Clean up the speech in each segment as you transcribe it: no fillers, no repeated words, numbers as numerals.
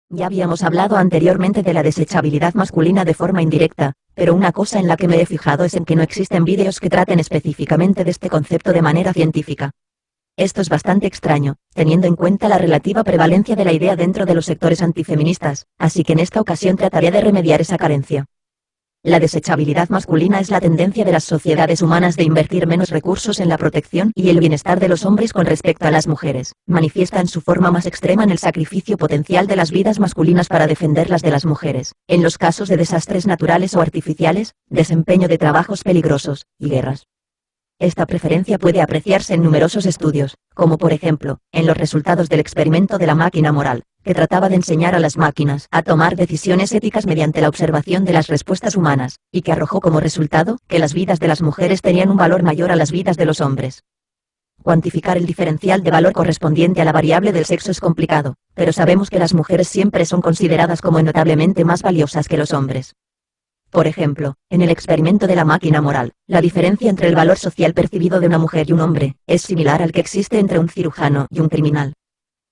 Ya habíamos hablado anteriormente de la desechabilidad masculina de forma indirecta, pero una cosa en la que me he fijado es en que no existen vídeos que traten específicamente de este concepto de manera científica. Esto es bastante extraño, teniendo en cuenta la relativa prevalencia de la idea dentro de los sectores antifeministas, así que en esta ocasión trataré de remediar esa carencia. La desechabilidad masculina es la tendencia de las sociedades humanas de invertir menos recursos en la protección y el bienestar de los hombres con respecto a las mujeres. Manifiesta en su forma más extrema en el sacrificio potencial de las vidas masculinas para defenderlas de las mujeres, en los casos de desastres naturales o artificiales, desempeño de trabajos peligrosos, y guerras. Esta preferencia puede apreciarse en numerosos estudios, como por ejemplo, en los resultados del experimento de la máquina moral, que trataba de enseñar a las máquinas a tomar decisiones éticas mediante la observación de las respuestas humanas, y que arrojó como resultado que las vidas de las mujeres tenían un valor mayor a las vidas de los hombres. Cuantificar el diferencial de valor correspondiente a la variable del sexo es complicado, pero sabemos que las mujeres siempre son consideradas como notablemente más valiosas que los hombres. Por ejemplo, en el experimento de la máquina moral, la diferencia entre el valor social percibido de una mujer y un hombre es similar al que existe entre un cirujano y un criminal.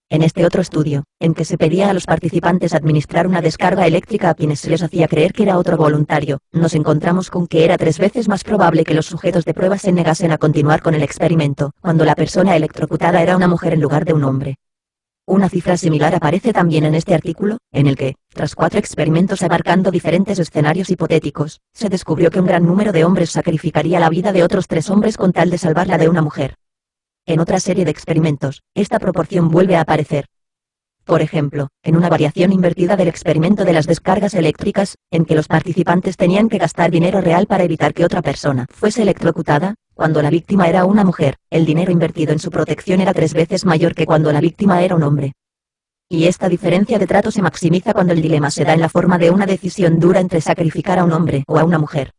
En este otro estudio, en que se pedía a los participantes administrar una descarga eléctrica a quienes se les hacía creer que era otro voluntario, nos encontramos con que era 3 veces más probable que los sujetos de prueba se negasen a continuar con el experimento, cuando la persona electrocutada era una mujer en lugar de un hombre. Una cifra similar aparece también en este artículo, en el que, tras 4 experimentos abarcando diferentes escenarios hipotéticos, se descubrió que un gran número de hombres sacrificaría la vida de otros 3 hombres con tal de salvar la de una mujer. En otra serie de experimentos, esta proporción vuelve a aparecer. Por ejemplo, en una variación invertida del experimento de las descargas eléctricas, en que los participantes tenían que gastar dinero real para evitar que otra persona fuese electrocutada, cuando la víctima era una mujer, el dinero invertido en su protección era 3 veces mayor que cuando la víctima era un hombre. Y esta diferencia de trato se maximiza cuando el dilema se da en la forma de una decisión dura entre sacrificar a un hombre o a una mujer.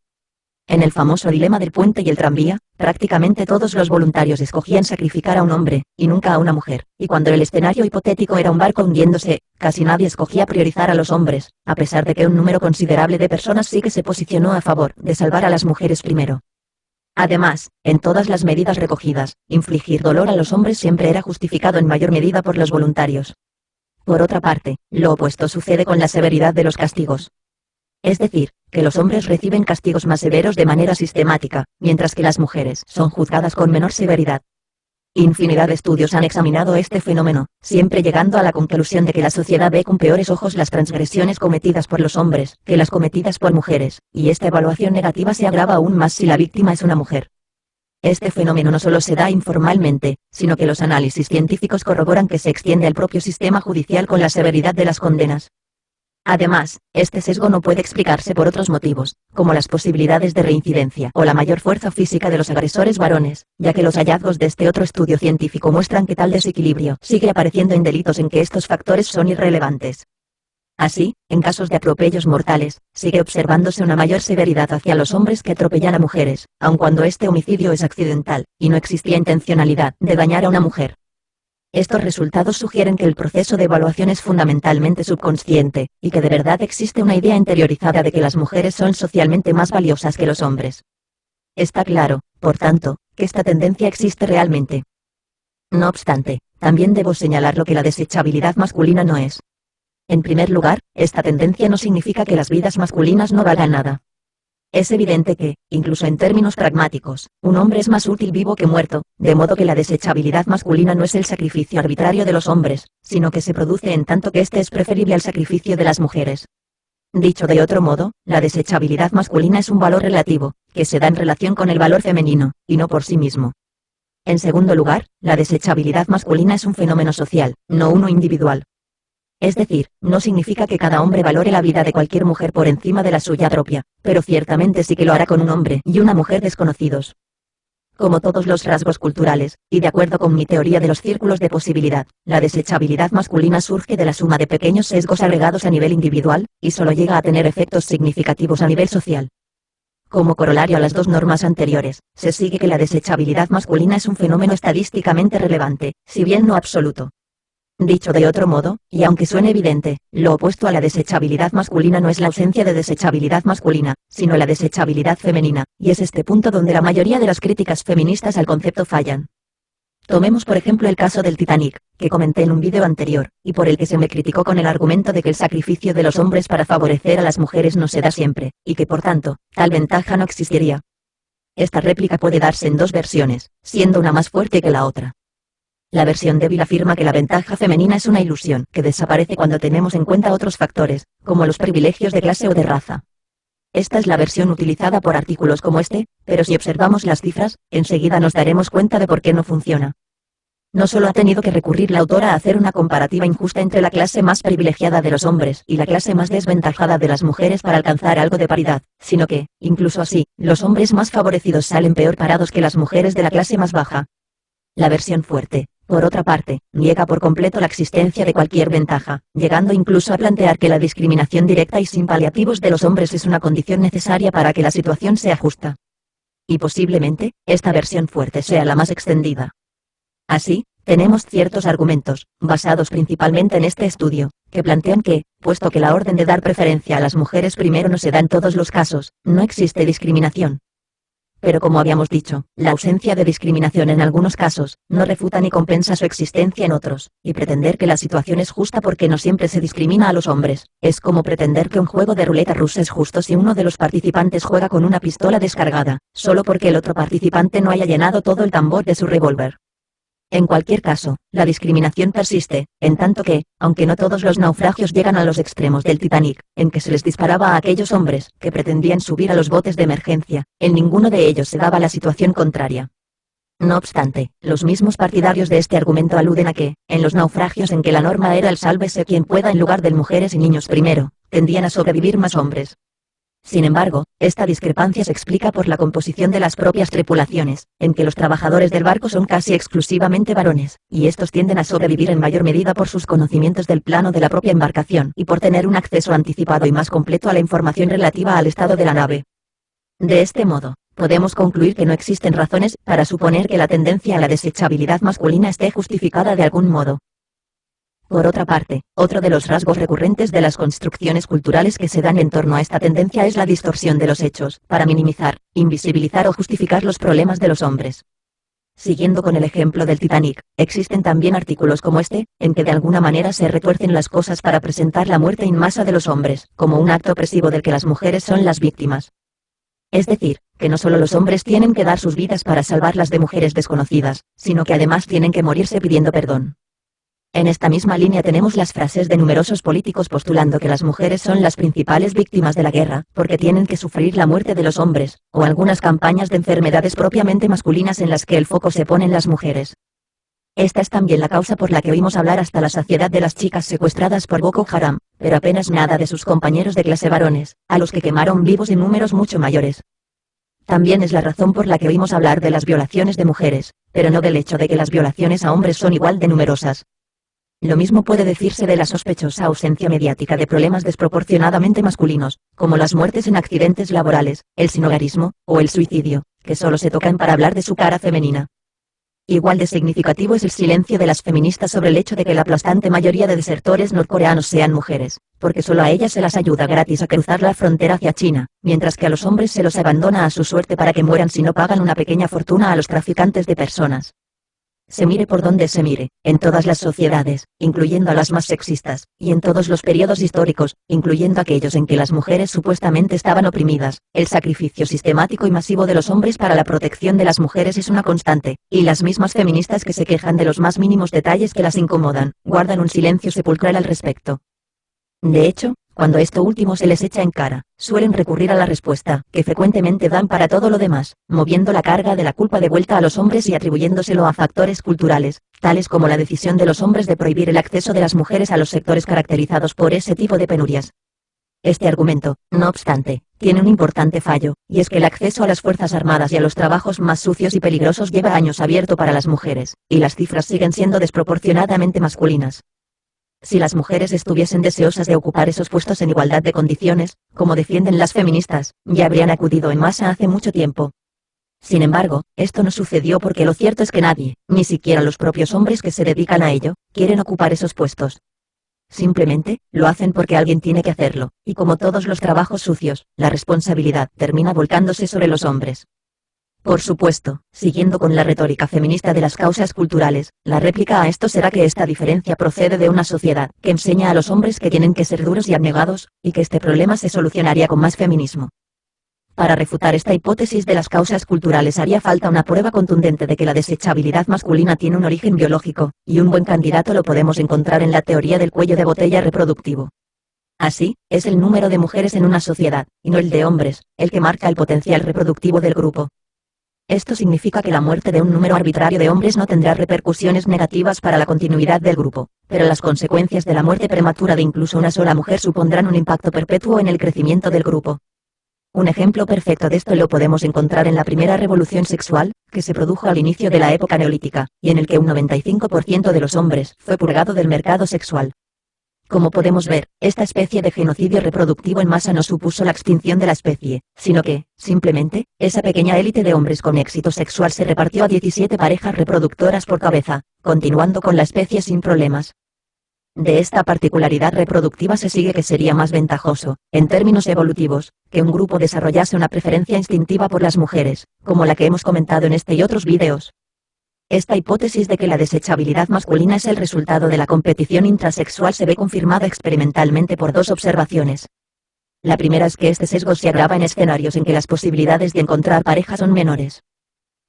En el famoso dilema del puente y el tranvía, prácticamente todos los voluntarios escogían sacrificar a un hombre, y nunca a una mujer, y cuando el escenario hipotético era un barco hundiéndose, casi nadie escogía priorizar a los hombres, a pesar de que un número considerable de personas sí que se posicionó a favor de salvar a las mujeres primero. Además, en todas las medidas recogidas, infligir dolor a los hombres siempre era justificado en mayor medida por los voluntarios. Por otra parte, lo opuesto sucede con la severidad de los castigos. Es decir, que los hombres reciben castigos más severos de manera sistemática, mientras que las mujeres son juzgadas con menor severidad. Infinidad de estudios han examinado este fenómeno, siempre llegando a la conclusión de que la sociedad ve con peores ojos las transgresiones cometidas por los hombres que las cometidas por mujeres, y esta evaluación negativa se agrava aún más si la víctima es una mujer. Este fenómeno no solo se da informalmente, sino que los análisis científicos corroboran que se extiende al propio sistema judicial con la severidad de las condenas. Además, este sesgo no puede explicarse por otros motivos, como las posibilidades de reincidencia o la mayor fuerza física de los agresores varones, ya que los hallazgos de este otro estudio científico muestran que tal desequilibrio sigue apareciendo en delitos en que estos factores son irrelevantes. Así, en casos de atropellos mortales, sigue observándose una mayor severidad hacia los hombres que atropellan a mujeres, aun cuando este homicidio es accidental, y no existía intencionalidad de dañar a una mujer. Estos resultados sugieren que el proceso de evaluación es fundamentalmente subconsciente, y que de verdad existe una idea interiorizada de que las mujeres son socialmente más valiosas que los hombres. Está claro, por tanto, que esta tendencia existe realmente. No obstante, también debo señalar lo que la desechabilidad masculina no es. En primer lugar, esta tendencia no significa que las vidas masculinas no valgan nada. Es evidente que, incluso en términos pragmáticos, un hombre es más útil vivo que muerto, de modo que la desechabilidad masculina no es el sacrificio arbitrario de los hombres, sino que se produce en tanto que este es preferible al sacrificio de las mujeres. Dicho de otro modo, la desechabilidad masculina es un valor relativo, que se da en relación con el valor femenino, y no por sí mismo. En segundo lugar, la desechabilidad masculina es un fenómeno social, no uno individual. Es decir, no significa que cada hombre valore la vida de cualquier mujer por encima de la suya propia, pero ciertamente sí que lo hará con un hombre y una mujer desconocidos. Como todos los rasgos culturales, y de acuerdo con mi teoría de los círculos de posibilidad, la desechabilidad masculina surge de la suma de pequeños sesgos agregados a nivel individual, y solo llega a tener efectos significativos a nivel social. Como corolario a las 2 normas anteriores, se sigue que la desechabilidad masculina es un fenómeno estadísticamente relevante, si bien no absoluto. Dicho de otro modo, y aunque suene evidente, lo opuesto a la desechabilidad masculina no es la ausencia de desechabilidad masculina, sino la desechabilidad femenina, y es este punto donde la mayoría de las críticas feministas al concepto fallan. Tomemos por ejemplo el caso del Titanic, que comenté en un vídeo anterior, y por el que se me criticó con el argumento de que el sacrificio de los hombres para favorecer a las mujeres no se da siempre, y que por tanto, tal ventaja no existiría. Esta réplica puede darse en dos versiones, siendo una más fuerte que la otra. La versión débil afirma que la ventaja femenina es una ilusión que desaparece cuando tenemos en cuenta otros factores, como los privilegios de clase o de raza. Esta es la versión utilizada por artículos como este, pero si observamos las cifras, enseguida nos daremos cuenta de por qué no funciona. No solo ha tenido que recurrir la autora a hacer una comparativa injusta entre la clase más privilegiada de los hombres y la clase más desventajada de las mujeres para alcanzar algo de paridad, sino que, incluso así, los hombres más favorecidos salen peor parados que las mujeres de la clase más baja. La versión fuerte, por otra parte, niega por completo la existencia de cualquier ventaja, llegando incluso a plantear que la discriminación directa y sin paliativos de los hombres es una condición necesaria para que la situación sea justa. Y posiblemente, esta versión fuerte sea la más extendida. Así, tenemos ciertos argumentos, basados principalmente en este estudio, que plantean que, puesto que la orden de dar preferencia a las mujeres primero no se da en todos los casos, no existe discriminación. Pero como habíamos dicho, la ausencia de discriminación en algunos casos, no refuta ni compensa su existencia en otros, y pretender que la situación es justa porque no siempre se discrimina a los hombres, es como pretender que un juego de ruleta rusa es justo si uno de los participantes juega con una pistola descargada, solo porque el otro participante no haya llenado todo el tambor de su revólver. En cualquier caso, la discriminación persiste, en tanto que, aunque no todos los naufragios llegan a los extremos del Titanic, en que se les disparaba a aquellos hombres que pretendían subir a los botes de emergencia, en ninguno de ellos se daba la situación contraria. No obstante, los mismos partidarios de este argumento aluden a que, en los naufragios en que la norma era el sálvese quien pueda en lugar de mujeres y niños primero, tendían a sobrevivir más hombres. Sin embargo, esta discrepancia se explica por la composición de las propias tripulaciones, en que los trabajadores del barco son casi exclusivamente varones, y estos tienden a sobrevivir en mayor medida por sus conocimientos del plano de la propia embarcación y por tener un acceso anticipado y más completo a la información relativa al estado de la nave. De este modo, podemos concluir que no existen razones para suponer que la tendencia a la desechabilidad masculina esté justificada de algún modo. Por otra parte, otro de los rasgos recurrentes de las construcciones culturales que se dan en torno a esta tendencia es la distorsión de los hechos, para minimizar, invisibilizar o justificar los problemas de los hombres. Siguiendo con el ejemplo del Titanic, existen también artículos como este, en que de alguna manera se retuercen las cosas para presentar la muerte en masa de los hombres, como un acto opresivo del que las mujeres son las víctimas. Es decir, que no solo los hombres tienen que dar sus vidas para salvarlas de mujeres desconocidas, sino que además tienen que morirse pidiendo perdón. En esta misma línea tenemos las frases de numerosos políticos postulando que las mujeres son las principales víctimas de la guerra, porque tienen que sufrir la muerte de los hombres, o algunas campañas de enfermedades propiamente masculinas en las que el foco se pone en las mujeres. Esta es también la causa por la que oímos hablar hasta la saciedad de las chicas secuestradas por Boko Haram, pero apenas nada de sus compañeros de clase varones, a los que quemaron vivos en números mucho mayores. También es la razón por la que oímos hablar de las violaciones de mujeres, pero no del hecho de que las violaciones a hombres son igual de numerosas. Lo mismo puede decirse de la sospechosa ausencia mediática de problemas desproporcionadamente masculinos, como las muertes en accidentes laborales, el sinhogarismo, o el suicidio, que solo se tocan para hablar de su cara femenina. Igual de significativo es el silencio de las feministas sobre el hecho de que la aplastante mayoría de desertores norcoreanos sean mujeres, porque solo a ellas se las ayuda gratis a cruzar la frontera hacia China, mientras que a los hombres se los abandona a su suerte para que mueran si no pagan una pequeña fortuna a los traficantes de personas. Se mire por donde se mire, en todas las sociedades, incluyendo a las más sexistas, y en todos los periodos históricos, incluyendo aquellos en que las mujeres supuestamente estaban oprimidas, el sacrificio sistemático y masivo de los hombres para la protección de las mujeres es una constante, y las mismas feministas que se quejan de los más mínimos detalles que las incomodan, guardan un silencio sepulcral al respecto. De hecho, cuando esto último se les echa en cara, suelen recurrir a la respuesta que frecuentemente dan para todo lo demás, moviendo la carga de la culpa de vuelta a los hombres y atribuyéndoselo a factores culturales, tales como la decisión de los hombres de prohibir el acceso de las mujeres a los sectores caracterizados por ese tipo de penurias. Este argumento, no obstante, tiene un importante fallo, y es que el acceso a las fuerzas armadas y a los trabajos más sucios y peligrosos lleva años abierto para las mujeres, y las cifras siguen siendo desproporcionadamente masculinas. Si las mujeres estuviesen deseosas de ocupar esos puestos en igualdad de condiciones, como defienden las feministas, ya habrían acudido en masa hace mucho tiempo. Sin embargo, esto no sucedió porque lo cierto es que nadie, ni siquiera los propios hombres que se dedican a ello, quieren ocupar esos puestos. Simplemente, lo hacen porque alguien tiene que hacerlo, y como todos los trabajos sucios, la responsabilidad termina volcándose sobre los hombres. Por supuesto, siguiendo con la retórica feminista de las causas culturales, la réplica a esto será que esta diferencia procede de una sociedad que enseña a los hombres que tienen que ser duros y abnegados, y que este problema se solucionaría con más feminismo. Para refutar esta hipótesis de las causas culturales haría falta una prueba contundente de que la desechabilidad masculina tiene un origen biológico, y un buen candidato lo podemos encontrar en la teoría del cuello de botella reproductivo. Así, es el número de mujeres en una sociedad, y no el de hombres, el que marca el potencial reproductivo del grupo. Esto significa que la muerte de un número arbitrario de hombres no tendrá repercusiones negativas para la continuidad del grupo, pero las consecuencias de la muerte prematura de incluso una sola mujer supondrán un impacto perpetuo en el crecimiento del grupo. Un ejemplo perfecto de esto lo podemos encontrar en la primera revolución sexual, que se produjo al inicio de la época neolítica, y en el que un 95% de los hombres fue purgado del mercado sexual. Como podemos ver, esta especie de genocidio reproductivo en masa no supuso la extinción de la especie, sino que, simplemente, esa pequeña élite de hombres con éxito sexual se repartió a 17 parejas reproductoras por cabeza, continuando con la especie sin problemas. De esta particularidad reproductiva se sigue que sería más ventajoso, en términos evolutivos, que un grupo desarrollase una preferencia instintiva por las mujeres, como la que hemos comentado en este y otros videos. Esta hipótesis de que la desechabilidad masculina es el resultado de la competición intrasexual se ve confirmada experimentalmente por dos observaciones. La primera es que este sesgo se agrava en escenarios en que las posibilidades de encontrar pareja son menores.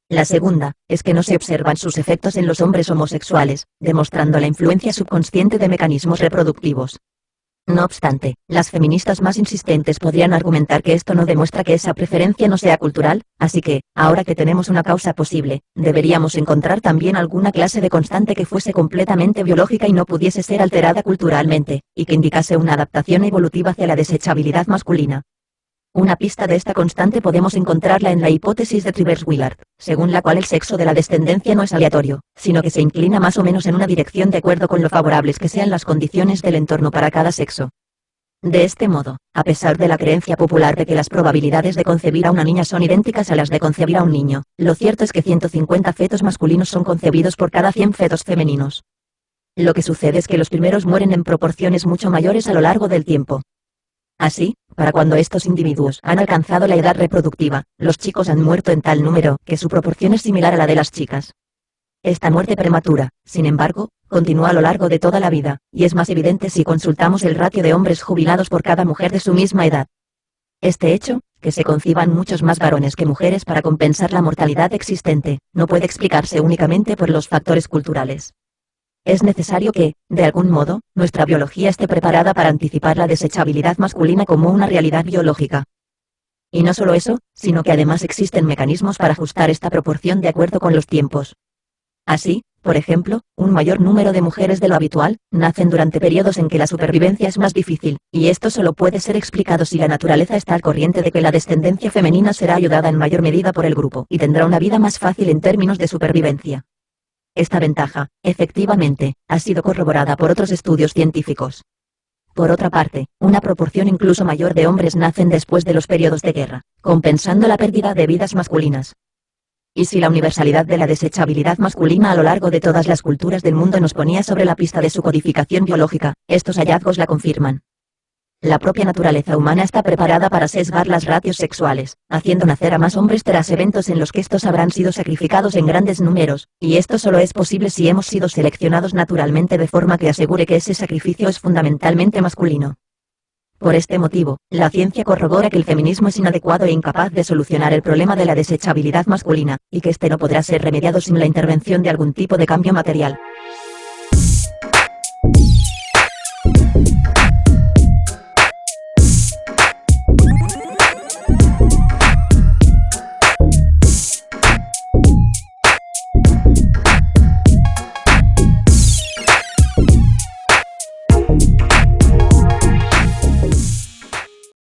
La segunda, es que no se observan sus efectos en los hombres homosexuales, demostrando la influencia subconsciente de mecanismos reproductivos. No obstante, las feministas más insistentes podrían argumentar que esto no demuestra que esa preferencia no sea cultural, así que, ahora que tenemos una causa posible, deberíamos encontrar también alguna clase de constante que fuese completamente biológica y no pudiese ser alterada culturalmente, y que indicase una adaptación evolutiva hacia la desechabilidad masculina. Una pista de esta constante podemos encontrarla en la hipótesis de Trivers-Willard, según la cual el sexo de la descendencia no es aleatorio, sino que se inclina más o menos en una dirección de acuerdo con lo favorables que sean las condiciones del entorno para cada sexo. De este modo, a pesar de la creencia popular de que las probabilidades de concebir a una niña son idénticas a las de concebir a un niño, lo cierto es que 150 fetos masculinos son concebidos por cada 100 fetos femeninos. Lo que sucede es que los primeros mueren en proporciones mucho mayores a lo largo del tiempo. Así, para cuando estos individuos han alcanzado la edad reproductiva, los chicos han muerto en tal número que su proporción es similar a la de las chicas. Esta muerte prematura, sin embargo, continúa a lo largo de toda la vida, y es más evidente si consultamos el ratio de hombres jubilados por cada mujer de su misma edad. Este hecho, que se conciban muchos más varones que mujeres para compensar la mortalidad existente, no puede explicarse únicamente por los factores culturales. Es necesario que, de algún modo, nuestra biología esté preparada para anticipar la desechabilidad masculina como una realidad biológica. Y no solo eso, sino que además existen mecanismos para ajustar esta proporción de acuerdo con los tiempos. Así, por ejemplo, un mayor número de mujeres de lo habitual, nacen durante periodos en que la supervivencia es más difícil, y esto solo puede ser explicado si la naturaleza está al corriente de que la descendencia femenina será ayudada en mayor medida por el grupo y tendrá una vida más fácil en términos de supervivencia. Esta ventaja, efectivamente, ha sido corroborada por otros estudios científicos. Por otra parte, una proporción incluso mayor de hombres nacen después de los periodos de guerra, compensando la pérdida de vidas masculinas. Y si la universalidad de la desechabilidad masculina a lo largo de todas las culturas del mundo nos ponía sobre la pista de su codificación biológica, estos hallazgos la confirman. La propia naturaleza humana está preparada para sesgar las ratios sexuales, haciendo nacer a más hombres tras eventos en los que estos habrán sido sacrificados en grandes números, y esto solo es posible si hemos sido seleccionados naturalmente de forma que asegure que ese sacrificio es fundamentalmente masculino. Por este motivo, la ciencia corrobora que el feminismo es inadecuado e incapaz de solucionar el problema de la desechabilidad masculina, y que este no podrá ser remediado sin la intervención de algún tipo de cambio material.